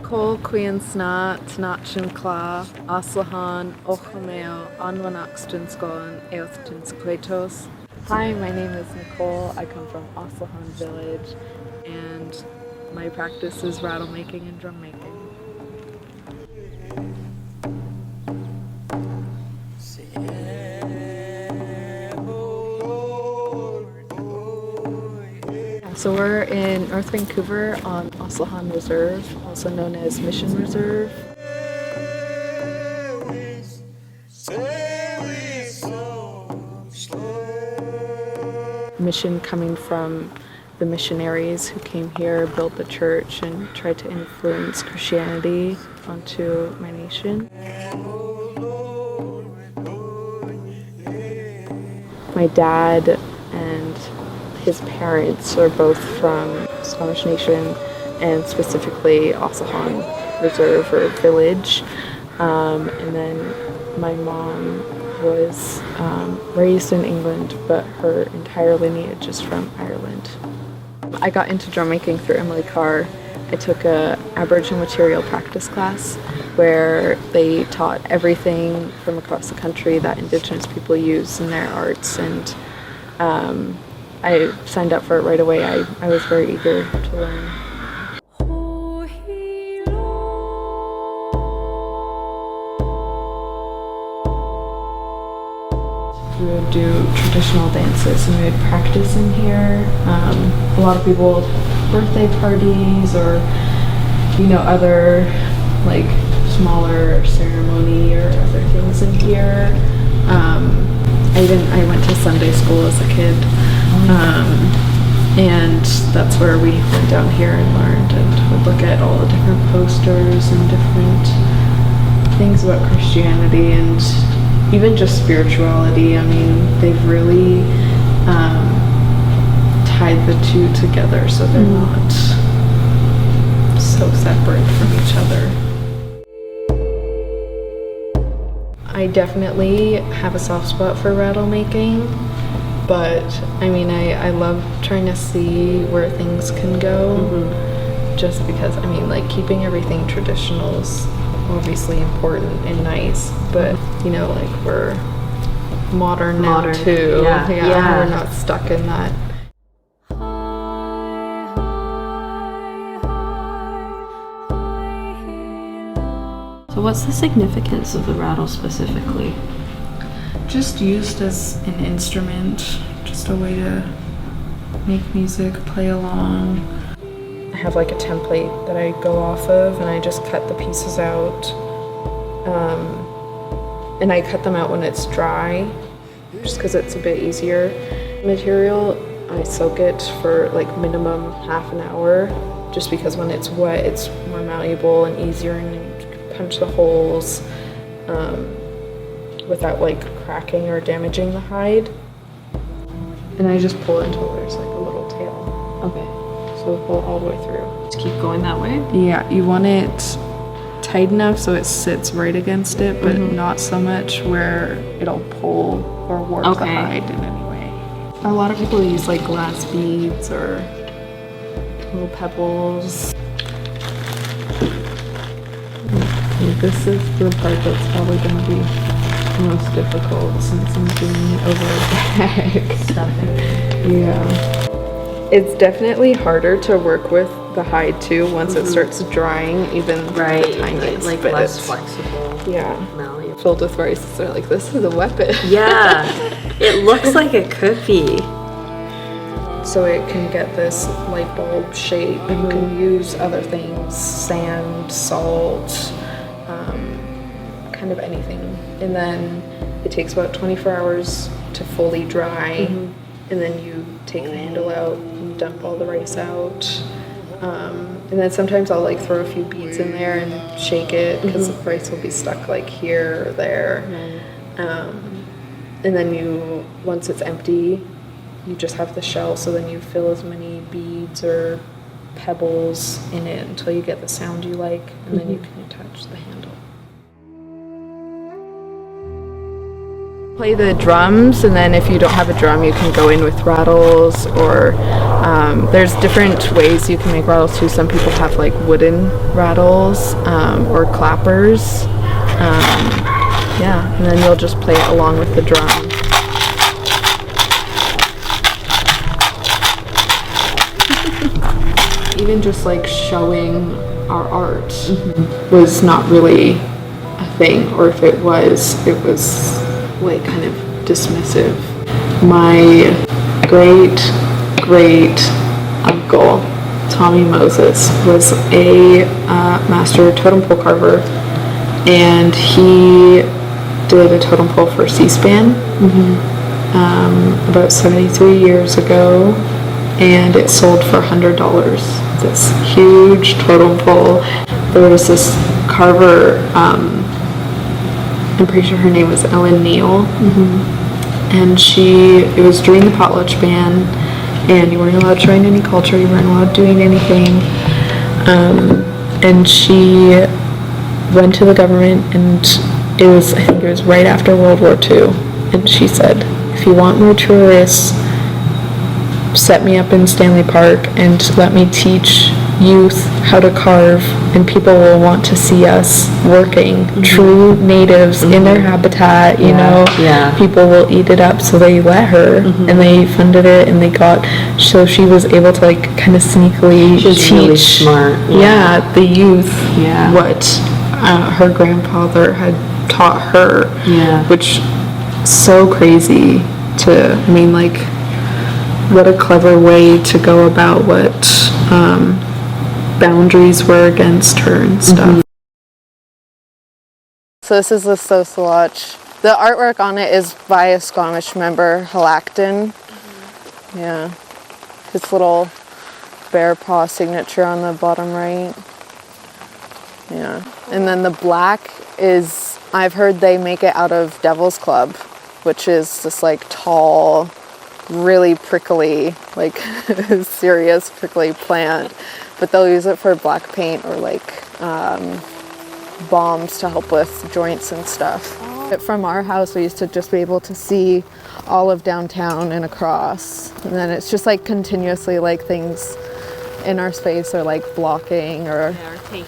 Nicole Johnston Eslhá7an Sgsmåx. Hi, my name is Nicole. I come from Eslhá7an village, and my practice is rattle making and drum making. So we're in North Vancouver on Eslhá7an Reserve, also known as Mission Reserve. Mission coming from the missionaries who came here, built the church, and tried to influence Christianity onto my nation. My dad and his parents are both from Squamish Nation, and specifically Eslhá7an Reserve or Village. And then my mom was raised in England, but her entire lineage is from Ireland. I got into drum making through Emily Carr. I took a Aboriginal material practice class where they taught everything from across the country that Indigenous people use in their arts, and I signed up for it right away. I was very eager to learn. We would do traditional dances and we would practice in here. A lot of people have birthday parties or, other like smaller ceremony or other things in here. I went to Sunday school as a kid. And that's where we went down here and learned and would look at all the different posters and different things about Christianity and even just spirituality. I mean, they've really tied the two together so they're not so separate from each other. I definitely have a soft spot for rattle making. But I mean, I love trying to see where things can go, just because, keeping everything traditional is obviously important and nice, but, we're modern now too. Yeah, we're not stuck in that. So what's the significance of the rattle specifically? Just used as an instrument, just a way to make music, play along. I have like a template that I go off of, and I just cut the pieces out. And I cut them out when it's dry, just because it's a bit easier. Material, I soak it for like minimum half an hour, just because when it's wet, it's more malleable and easier, and you can punch the holes. Without like cracking or damaging the hide. And I just pull it until there's like a little tail. Okay. So pull all the way through. Just keep going that way? Yeah, you want it tight enough so it sits right against it, but not so much where it'll pull or warp the hide in any way. A lot of people use like glass beads or little pebbles. And this is the part that's probably going to be most difficult since I'm doing it over a bag. Stuffing. Yeah. It's definitely harder to work with the hide too once it starts drying, even the tiniest. Like bit. less flexible. Yeah. Malleable. Filled with rice, they're like, this is a weapon. Yeah. It looks like it could be. So it can get this light bulb shape. You can use other things, sand, salt, kind of anything. And then it takes about 24 hours to fully dry. And then you take the handle out and dump all the rice out. And then sometimes I'll like throw a few beads in there and shake it because the rice will be stuck like here or there. And then once it's empty, you just have the shell, so then you fill as many beads or pebbles in it until you get the sound you like, and then you can attach the handle. Play the drums, and then if you don't have a drum, you can go in with rattles, or there's different ways you can make rattles too. Some people have like wooden rattles or clappers. Yeah, and then you'll just play it along with the drum. Even just like showing our art was not really a thing, or if it was like kind of dismissive. My great uncle Tommy Moses was a master totem pole carver, and he did a totem pole for C-SPAN about 73 years ago, and it sold for $100. This huge totem pole. There was this carver, I'm pretty sure her name was Ellen Neal, and it was during the potlatch ban, and you weren't allowed showing any culture, you weren't allowed doing anything, and she went to the government, and I think it was right after World War II, and she said, if you want more tourists, set me up in Stanley Park and let me teach youth how to carve, and people will want to see us working, true natives in their habitat, you know. People will eat it up, so they let her, and they funded it, and so she was able to like kind of sneakily teach really smart. The youth what her grandfather had taught her, which so crazy what a clever way to go about what boundaries were against her and stuff. So this is the Sgsmåx. The artwork on it is by a Squamish member, Sgsmåx. Yeah. His little bear paw signature on the bottom right. Yeah. And then the black is, I've heard they make it out of Devil's Club, which is this like tall, really prickly, like serious prickly plant, but they'll use it for black paint or like balms to help with joints and stuff. From our house, we used to just be able to see all of downtown and across, and then it's just like continuously like things in our space are like blocking or taking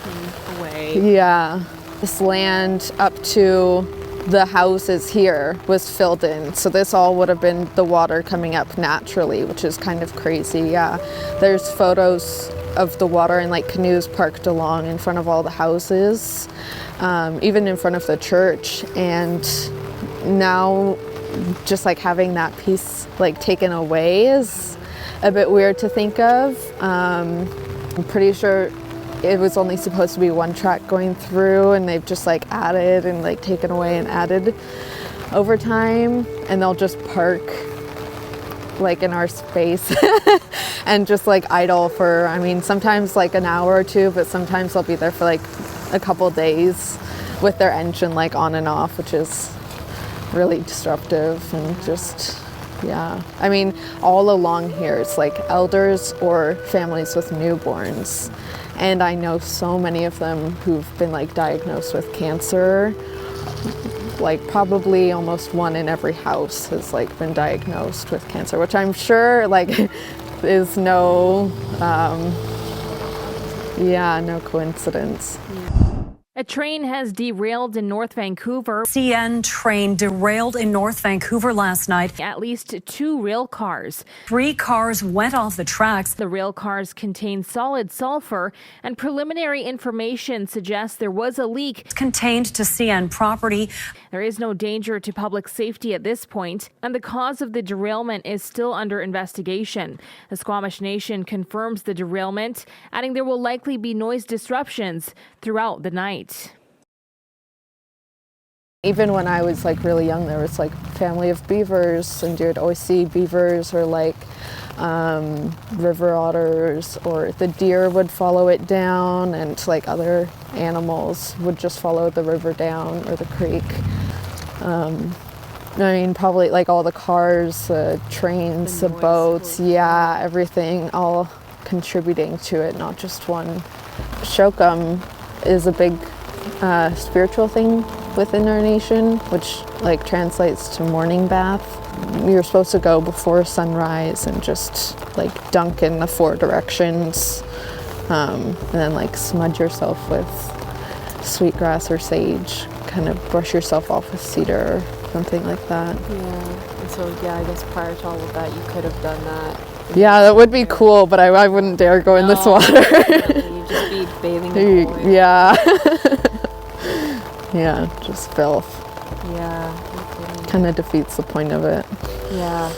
away. Yeah, this land up to the houses here was filled in, so this all would have been the water coming up naturally, which is kind of crazy. Yeah, there's photos of the water and like canoes parked along in front of all the houses, even in front of the church, and now just like having that piece like taken away is a bit weird to think of. I'm pretty sure it was only supposed to be one track going through, and they've just like added and like taken away and added over time, and they'll just park like in our space and just like idle for, I mean, sometimes like an hour or two, but sometimes they'll be there for like a couple days with their engine like on and off, which is really disruptive. And just, yeah, I mean, all along here it's like elders or families with newborns. And I know so many of them who've been like diagnosed with cancer. Like probably almost one in every house has like been diagnosed with cancer, which I'm sure like is no coincidence. A train has derailed in North Vancouver. CN train derailed in North Vancouver last night. At least 2 rail cars. 3 cars went off the tracks. The rail cars contain solid sulfur, and preliminary information suggests there was a leak Contained to CN property. There is no danger to public safety at this point, and the cause of the derailment is still under investigation. The Squamish Nation confirms the derailment, adding there will likely be noise disruptions throughout the night. Even when I was like really young, there was like family of beavers, and you'd always see beavers or like river otters, or the deer would follow it down, and like other animals would just follow the river down or the creek. I mean, probably like all the cars, the trains, the boats, yeah, everything all contributing to it, not just one. Sgsmåx is a big spiritual thing within our nation, which like translates to morning bath. You're supposed to go before sunrise and just like dunk in the 4 directions, and then like smudge yourself with sweetgrass or sage, kind of brush yourself off with cedar or something like that. Yeah, and so I guess prior to all of that, you could have done that. Yeah, that would be cool, but I wouldn't dare go in this water. You'd just be bathing in the void. Yeah. Yeah, just filth. Yeah. Kind of defeats the point of it. Yeah.